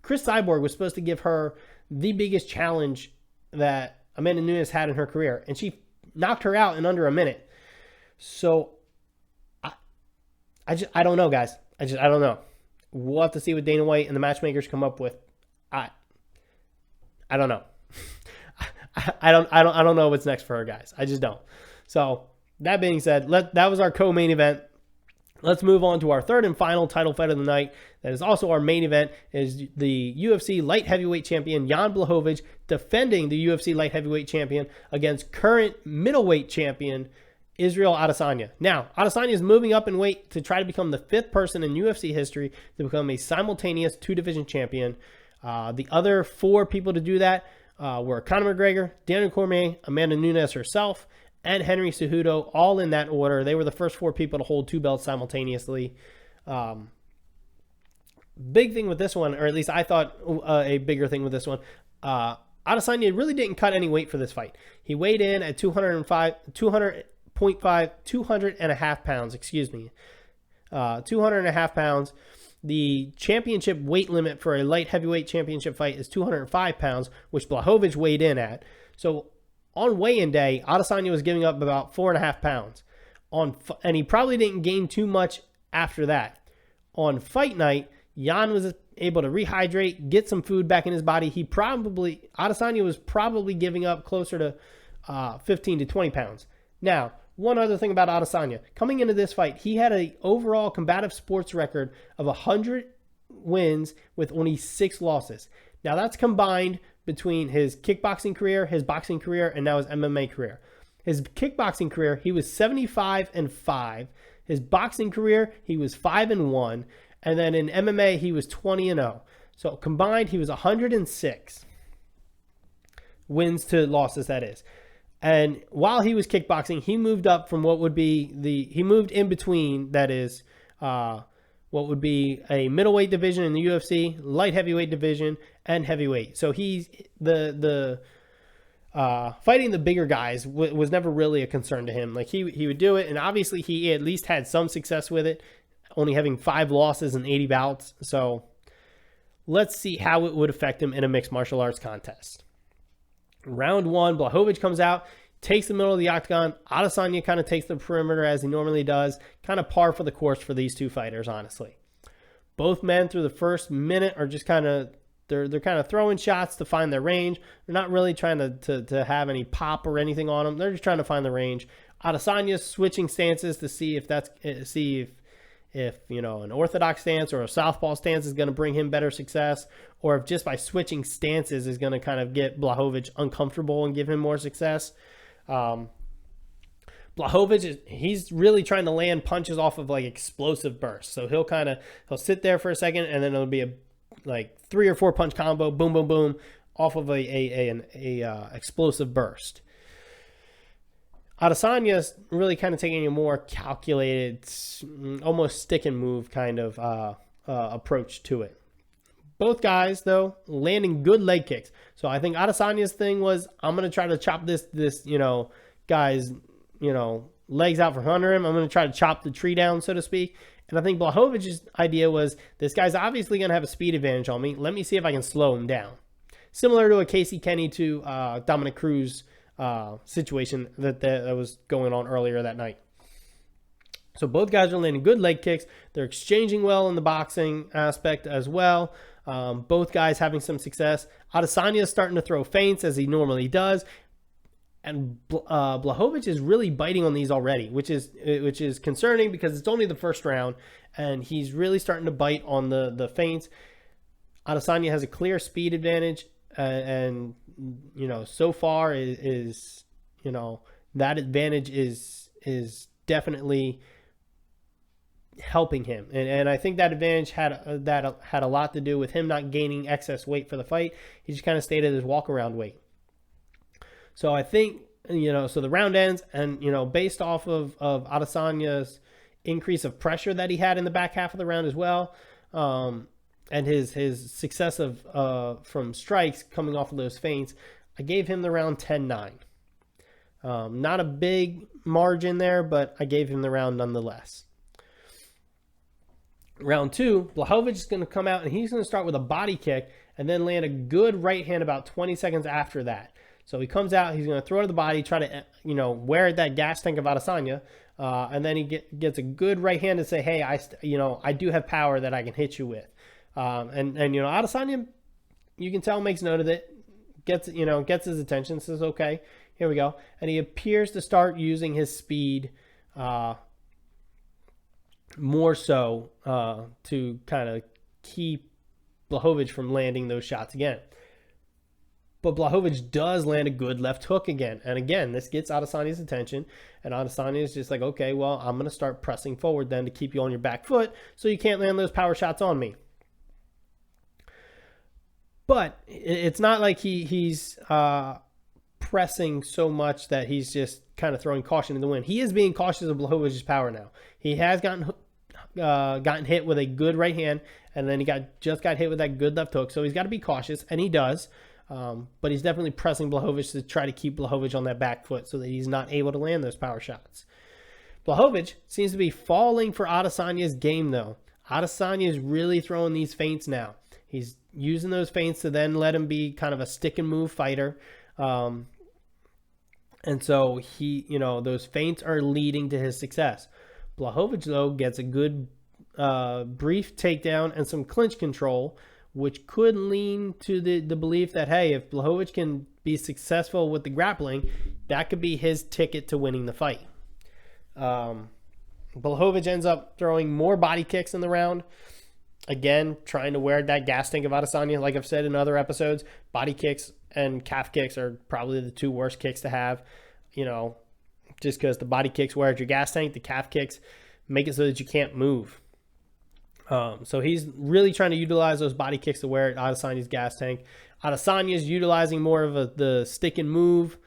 Chris Cyborg was supposed to give her the biggest challenge that Amanda Nunes had in her career. And she knocked her out in under a minute. So I don't know, guys. I don't know. We'll have to see what Dana White and the matchmakers come up with. I don't know. I don't know what's next for her, guys. I just don't. So that being said, that was our co-main event. Let's move on to our third and final title fight of the night. That is also our main event. Is the UFC Light Heavyweight Champion Jan Blachowicz defending the UFC Light Heavyweight Champion against current Middleweight Champion Israel Adesanya. Now, Adesanya is moving up in weight to try to become the fifth person in UFC history to become a simultaneous two-division champion. The other four people to do that were Conor McGregor, Daniel Cormier, Amanda Nunes herself, and Henry Cejudo, all in that order. They were the first four people to hold two belts simultaneously. Big thing with this one, or at le00 I thought a bigger thing with this one, Adesanya really didn't cut any weight for this fight. He weighed in at 200.5 pounds, 200.5 pounds. The championship weight limit for a light heavyweight championship fight is 205 pounds, which Blachowicz weighed in at. So on weigh-in day, Adesanya was giving up about 4.5 pounds. And he probably didn't gain too much after that. On fight night, Jan was able to rehydrate, get some food back in his body. Adesanya was probably giving up closer to 15 to 20 pounds. Now, one other thing about Adesanya. Coming into this fight, he had an overall combative sports record of 100 wins with only 6 losses. Now, that's combined between his kickboxing career, his boxing career, and now his MMA career. His kickboxing career, he was 75-5. His boxing career, he was 5-1. And then in MMA, he was 20-0. So combined, he was 106 wins to losses, that is. And while he was kickboxing, he moved up from what would be he moved in between, that is, what would be a middleweight division in the UFC, light heavyweight division, and heavyweight. So he's fighting the bigger guys was never really a concern to him. Like he would do it, and obviously he at least had some success with it, only having 5 losses and 80 bouts. So let's see how it would affect him in a mixed martial arts contest. Round 1, Blachowicz comes out, takes the middle of the octagon. Adesanya kind of takes the perimeter as he normally does. Kind of par for the course for these two fighters, honestly. Both men through the first minute are just kind of, they're kind of throwing shots to find their range. They're not really trying to have any pop or anything on them. They're just trying to find the range. Adesanya's switching stances to see if an orthodox stance or a southpaw stance is going to bring him better success, or if just by switching stances is going to kind of get Blachowicz uncomfortable and give him more success. Blachowicz, he's really trying to land punches off of like explosive bursts. So he'll sit there for a second, and then it'll be a 3 or 4 punch combo, boom, boom, boom, off of an explosive burst. Adesanya's really kind of taking a more calculated, almost stick and move kind of approach to it. Both guys, though, landing good leg kicks. So I think Adesanya's thing was, I'm going to try to chop this guy's, legs out from under him. I'm going to try to chop the tree down, so to speak. And I think Blachowicz's idea was, this guy's obviously going to have a speed advantage on me. Let me see if I can slow him down. Similar to a Casey Kenny to Dominic Cruz situation that was going on earlier that night. So both guys are landing good leg kicks. They're exchanging well in the boxing aspect as well. Both guys having some success. Adesanya is starting to throw feints as he normally does. And Blachowicz is really biting on these already, which is concerning because it's only the first round, and he's really starting to bite on the feints. Adesanya has a clear speed advantage, and so far is that advantage is definitely helping him, and I think that advantage had a lot to do with him not gaining excess weight for the fight. He just kind of stayed at his walk around weight. So I think so the round ends, and, based off of Adesanya's increase of pressure that he had in the back half of the round as well, and his success from strikes coming off of those feints, I gave him the round 10-9. Not a big margin there, but I gave him the round nonetheless. Round 2, Blachowicz is going to come out, and he's going to start with a body kick and then land a good right hand about 20 seconds after that. So he comes out, he's going to throw to the body, try to, wear that gas tank of Adesanya, and then he gets a good right hand to say, hey, I do have power that I can hit you with. And Adesanya, you can tell, makes note of it, gets his attention, says, okay, here we go. And he appears to start using his speed more so to kind of keep Blachowicz from landing those shots again. But Blachowicz does land a good left hook again. And again, this gets Adesanya's attention. And Adesanya is just like, okay, well, I'm going to start pressing forward then to keep you on your back foot so you can't land those power shots on me. But it's not like he's pressing so much that he's just kind of throwing caution in the wind. He is being cautious of Blachowicz's power now. He has gotten hit with a good right hand, and then he just got hit with that good left hook. So he's got to be cautious, and he does. But he's definitely pressing Blachowicz to try to keep Blachowicz on that back foot so that he's not able to land those power shots. Blachowicz seems to be falling for Adesanya's game, though. Adesanya is really throwing these feints now. He's using those feints to then let him be kind of a stick and move fighter. And so those feints are leading to his success. Blachowicz, though, gets a good brief takedown and some clinch control, which could lean to the belief that, hey, if Blachowicz can be successful with the grappling, that could be his ticket to winning the fight. Blachowicz ends up throwing more body kicks in the round. Again, trying to wear that gas tank of Adesanya. Like I've said in other episodes, body kicks and calf kicks are probably the two worst kicks to have. Just because the body kicks wear at your gas tank, the calf kicks make it so that you can't move. So he's really trying to utilize those body kicks to wear at Adesanya's gas tank. Adesanya is utilizing more of the stick and move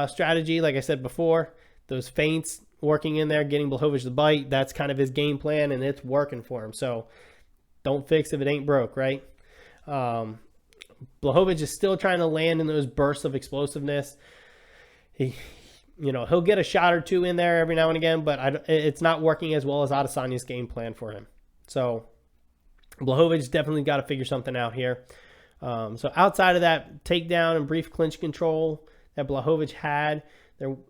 strategy. Like I said before, those feints working in there, getting Blachowicz to bite. That's kind of his game plan, and it's working for him. So don't fix if it ain't broke, right? Blachowicz is still trying to land in those bursts of explosiveness. He'll get a shot or two in there every now and again, but it's not working as well as Adesanya's game plan for him. So Blachowicz definitely got to figure something out here. So outside of that takedown and brief clinch control that Blachowicz had,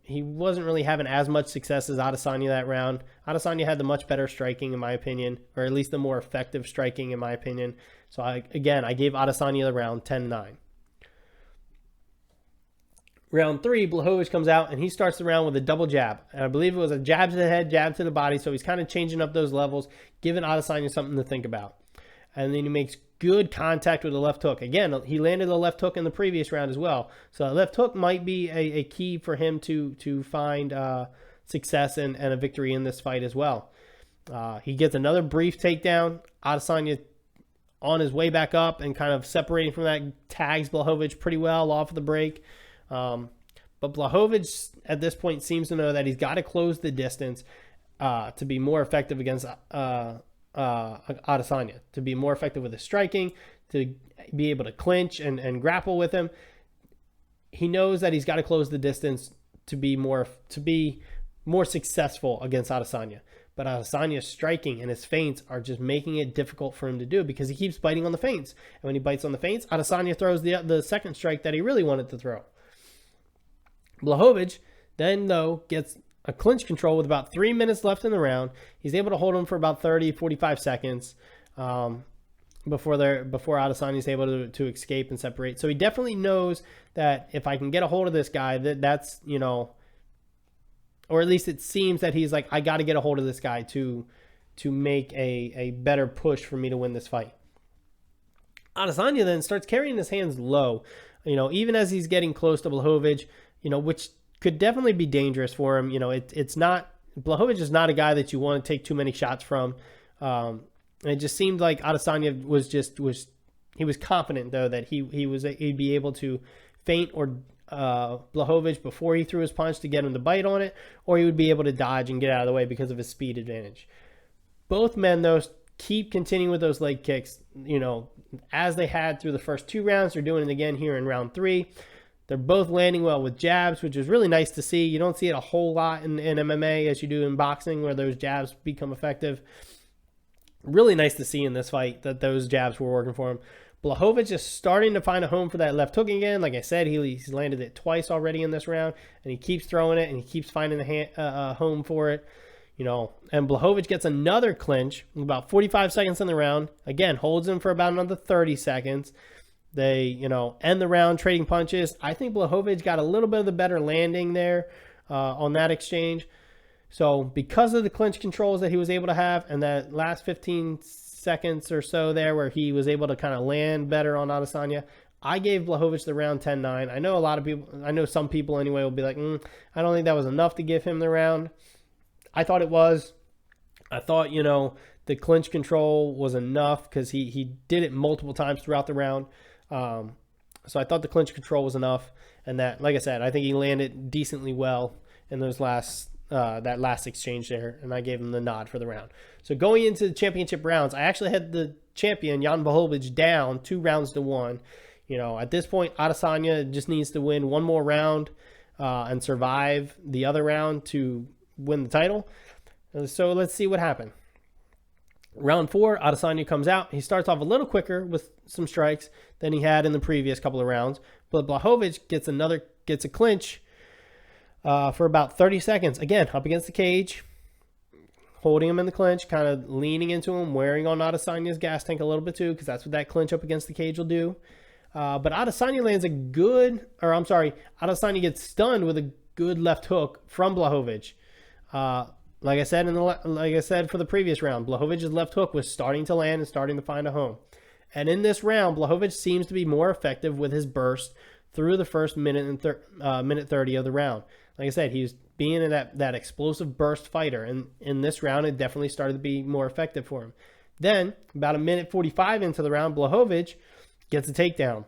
he wasn't really having as much success as Adesanya that round. Adesanya had the much better striking, in my opinion, or at least the more effective striking, in my opinion. So I gave Adesanya the round 10-9. Round 3, Blachowicz comes out, and he starts the round with a double jab. And I believe it was a jab to the head, jab to the body, so he's kind of changing up those levels, giving Adesanya something to think about. And then he makes good contact with the left hook. Again, he landed the left hook in the previous round as well. So the left hook might be a key for him to find success and a victory in this fight as well. He gets another brief takedown. Adesanya on his way back up and kind of separating from that, tags Blachowicz pretty well off of the break. But Blachowicz at this point seems to know that he's got to close the distance to be more effective against Adesanya, to be more effective with his striking, to be able to clinch and grapple with him. He knows that he's got to close the distance to be more successful against Adesanya. But Adesanya's striking and his feints are just making it difficult for him to do because he keeps biting on the feints. And when he bites on the feints, Adesanya throws the second strike that he really wanted to throw. Blachowicz then, though, gets a clinch control with about 3 minutes left in the round. He's able to hold him for about 30-45 seconds before Adesanya is able to escape and separate. So he definitely knows that if I can get a hold of this guy, that's or at least it seems that he's like, I got to get a hold of this guy to make a better push for me to win this fight. Adesanya then starts carrying his hands low, even as he's getting close to Blachowicz, which could definitely be dangerous for him. It's not, Blachowicz is not a guy that you want to take too many shots from. It just seemed like Adesanya was confident though that he'd be able to feint or Blachowicz before he threw his punch to get him to bite on it, or he would be able to dodge and get out of the way because of his speed advantage. Both men, though, keep continuing with those leg kicks, as they had through the first 2 rounds. They're doing it again here in round 3. They're both landing well with jabs, which is really nice to see. You don't see it a whole lot in MMA as you do in boxing, where those jabs become effective. Really nice to see in this fight that those jabs were working for him. Blachowicz is starting to find a home for that left hook again. Like I said, he's landed it twice already in this round, and he keeps throwing it, and he keeps finding a home for it. And Blachowicz gets another clinch about 45 seconds in the round. Again, holds him for about another 30 seconds. They, end the round trading punches. I think Blachowicz got a little bit of the better landing there on that exchange. So because of the clinch controls that he was able to have, and that last 15 seconds or so there where he was able to kind of land better on Adesanya, I gave Blachowicz the round 10-9. I know some people anyway will be like, I don't think that was enough to give him the round. I thought it was. I thought, the clinch control was enough because he did it multiple times throughout the round. So I thought the clinch control was enough, and that, like I said, I think he landed decently well in those that last exchange there, and I gave him the nod for the round. So going into the championship rounds, I actually had the champion Jan Blachowicz down 2-1. At this point, Adesanya just needs to win one more round and survive the other round to win the title. So let's see what happened. Round 4, Adesanya comes out. He starts off a little quicker with some strikes than he had in the previous couple of rounds, but Blachowicz gets a clinch for about 30 seconds. Again, up against the cage, holding him in the clinch, kind of leaning into him, wearing on Adesanya's gas tank a little bit too, because that's what that clinch up against the cage will do. But Adesanya Adesanya gets stunned with a good left hook from Blachowicz. Like I said for the previous round, Blachowicz's left hook was starting to land and starting to find a home. And in this round, Blachowicz seems to be more effective with his burst through the first minute 30 of the round. Like I said, he's being that explosive burst fighter, and in this round, it definitely started to be more effective for him. Then, about a minute 45 into the round, Blachowicz gets a takedown.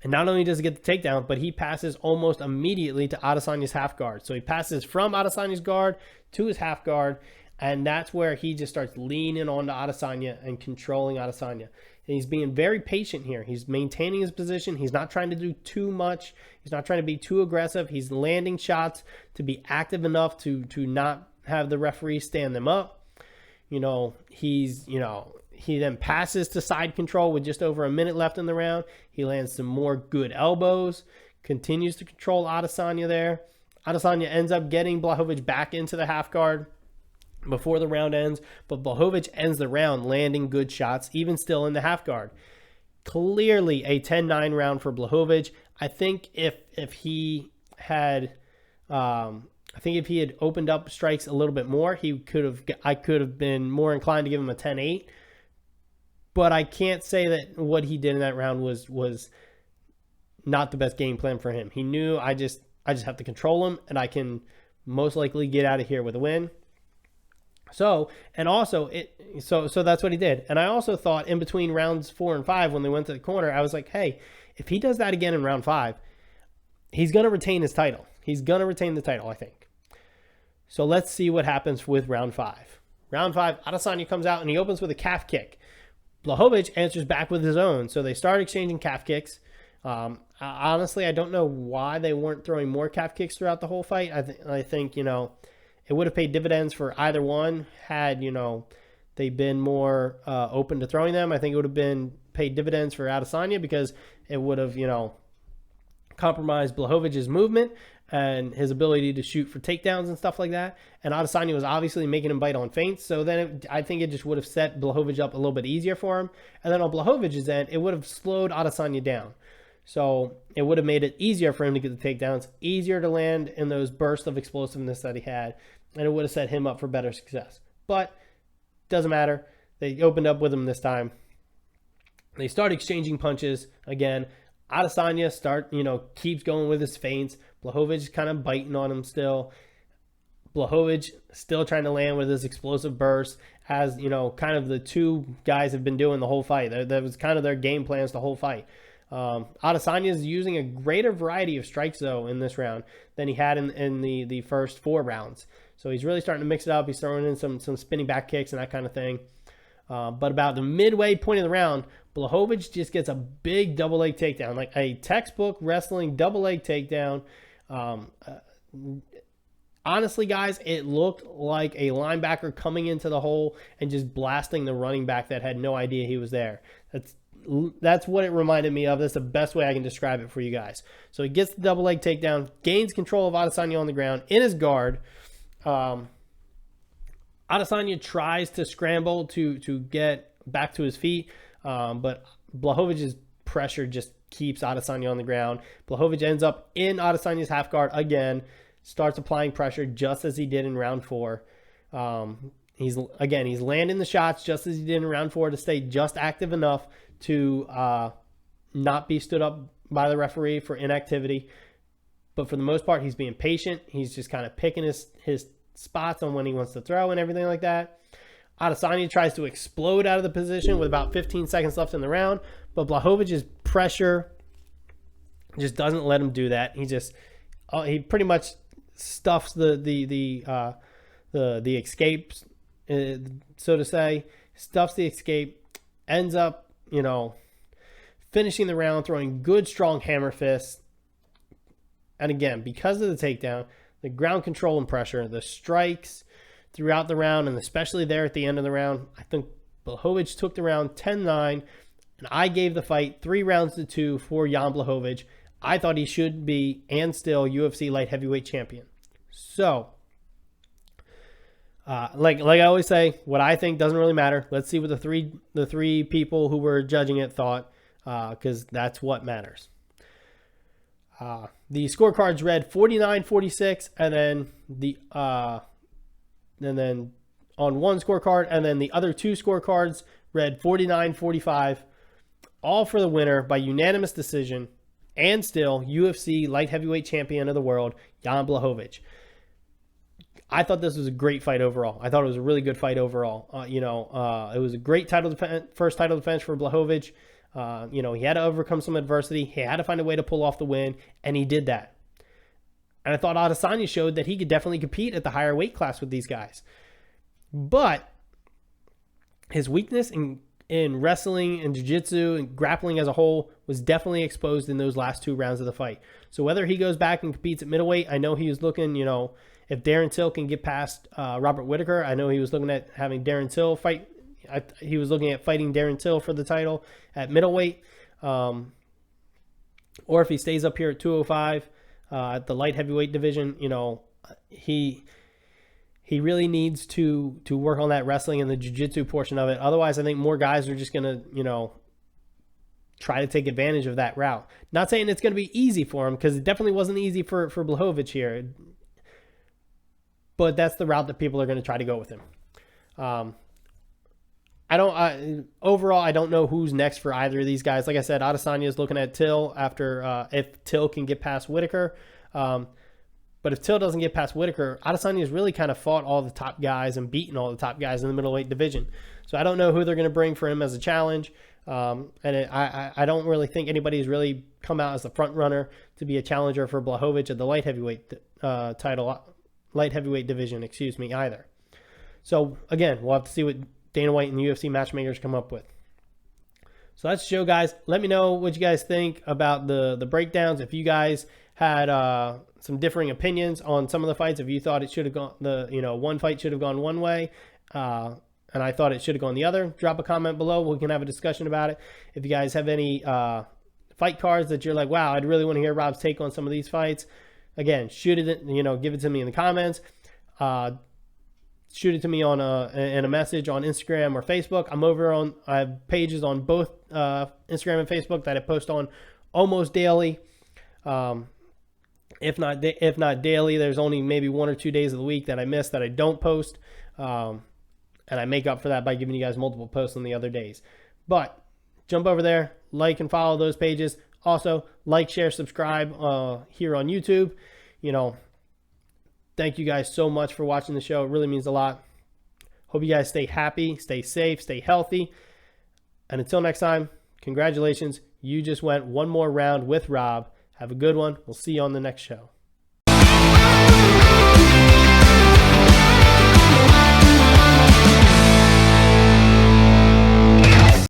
And not only does he get the takedown, but he passes almost immediately to Adesanya's half guard. So he passes from Adesanya's guard to his half guard, and that's where he just starts leaning onto Adesanya and controlling Adesanya. And he's being very patient here. He's maintaining his position. He's not trying to do too much. He's not trying to be too aggressive. He's landing shots to be active enough to not have the referee stand them up. He then passes to side control with just over a minute left in the round. He lands some more good elbows, continues to control Adesanya there. Adesanya ends up getting Blachowicz back into the half guard before the round ends, but Blachowicz ends the round landing good shots, even still in the half guard. Clearly a 10-9 round for Blachowicz. I think if he had opened up strikes a little bit more, I could have been more inclined to give him a 10-8. But I can't say that what he did in that round was not the best game plan for him. He knew I just have to control him, and I can most likely get out of here with a win. So that's what he did. And I also thought in between rounds 4 and 5, when they went to the corner, I was like, hey, if he does that again in round 5, he's going to retain his title. He's going to retain the title, I think. So let's see what happens with round 5. Round 5, Adesanya comes out and he opens with a calf kick. Blachowicz answers back with his own. So they start exchanging calf kicks. Honestly, I don't know why they weren't throwing more calf kicks throughout the whole fight. I think, it would have paid dividends for either one had, they been more open to throwing them. I think it would have been paid dividends for Adesanya because it would have, compromised Blachowicz's movement and his ability to shoot for takedowns and stuff like that. And Adesanya was obviously making him bite on feints. So then I think it just would have set Blachowicz up a little bit easier for him. And then on Blachowicz's end, it would have slowed Adesanya down. So it would have made it easier for him to get the takedowns, easier to land in those bursts of explosiveness that he had. And it would have set him up for better success. But doesn't matter. They opened up with him this time. They start exchanging punches again. Adesanya keeps going with his feints. Blachowicz kind of biting on him still. Blachowicz still trying to land with his explosive burst, as kind of the two guys have been doing the whole fight. That was kind of their game plans the whole fight. Adesanya is using a greater variety of strikes, though, in this round than he had in the first 4 rounds. So he's really starting to mix it up. He's throwing in some spinning back kicks and that kind of thing. But about the midway point of the round, Blachowicz just gets a big double leg takedown, like a textbook wrestling double leg takedown. Honestly, guys, it looked like a linebacker coming into the hole and just blasting the running back that had no idea he was there. That's what it reminded me of. That's the best way I can describe it for you guys. So he gets the double leg takedown, gains control of Adesanya on the ground in his guard. Adesanya tries to scramble to get back to his feet, but Blachowicz's pressure just keeps Adesanya on the ground. Blachowicz ends up in Adesanya's half guard again, starts applying pressure just as he did in round 4. He's landing the shots just as he did in round 4 to stay just active enough to not be stood up by the referee for inactivity. But for the most part, he's being patient. He's just kind of picking his spots on when he wants to throw and everything like that. Adesanya tries to explode out of the position with about 15 seconds left in the round, but Blachowicz's pressure just doesn't let him do that. He pretty much stuffs the escapes, so to say, stuffs the escape, ends up, finishing the round, throwing good, strong hammer fists. And again, because of the takedown, the ground control and pressure, the strikes throughout the round, and especially there at the end of the round, I think Blachowicz took the round 10-9, and I gave the fight 3-2 for Jan Blachowicz. I thought he should be, and still, UFC Light Heavyweight Champion. So, like I always say, what I think doesn't really matter. Let's see what the three people who were judging it thought, because that's what matters. The scorecards read 49-46, and then on one scorecard, and then the other 2 scorecards read 49-45, all for the winner by unanimous decision, and still UFC Light Heavyweight Champion of the world, Jan Blachowicz. I thought this was a great fight overall. I thought it was a really good fight overall. It was a great first title defense for Blachowicz. He had to overcome some adversity. He had to find a way to pull off the win, and he did that. And I thought Adesanya showed that he could definitely compete at the higher weight class with these guys. But his weakness in wrestling and jiu-jitsu and grappling as a whole was definitely exposed in those last 2 rounds of the fight. So whether he goes back and competes at middleweight, I know he was looking, if Darren Till can get past Robert Whittaker, I know he was looking at having Darren Till fight. He was looking at fighting Darren Till for the title at middleweight. Or if he stays up here at 205 at the light heavyweight division, he really needs to work on that wrestling and the jiu-jitsu portion of it. Otherwise, I think more guys are just going to, try to take advantage of that route. Not saying it's going to be easy for him, because it definitely wasn't easy for Blachowicz here. But that's the route that people are going to try to go with him. Overall, I don't know who's next for either of these guys. Like I said, Adesanya is looking at Till after if Till can get past Whittaker. But if Till doesn't get past Whittaker, Adesanya has really kind of fought all the top guys and beaten all the top guys in the middleweight division. So I don't know who they're going to bring for him as a challenge. I don't really think anybody's really come out as the front runner to be a challenger for Blachowicz at the light heavyweight light heavyweight division, either. So again, we'll have to see what Dana White and the UFC matchmakers come up with. So that's the show, guys. Let me know what you guys think about the breakdowns. If you guys had some differing opinions on some of the fights, if you thought it should have gone one fight should have gone one way, and I thought it should have gone the other, drop a comment below. We can have a discussion about it. If you guys have any fight cards that you're like, wow, I'd really want to hear Rob's take on some of these fights, again, shoot it, give it to me in the comments. Shoot it to me on in a message on Instagram or Facebook. I have pages on both Instagram and Facebook that I post on almost daily. If not daily, there's only maybe 1 or 2 days of the week that I miss that I don't post. And I make up for that by giving you guys multiple posts on the other days. But jump over there, like and follow those pages. Also, like, share, subscribe here on YouTube. Thank you guys so much for watching the show. It really means a lot. Hope you guys stay happy, stay safe, stay healthy. And until next time, congratulations. You just went one more round with Rob. Have a good one. We'll see you on the next show.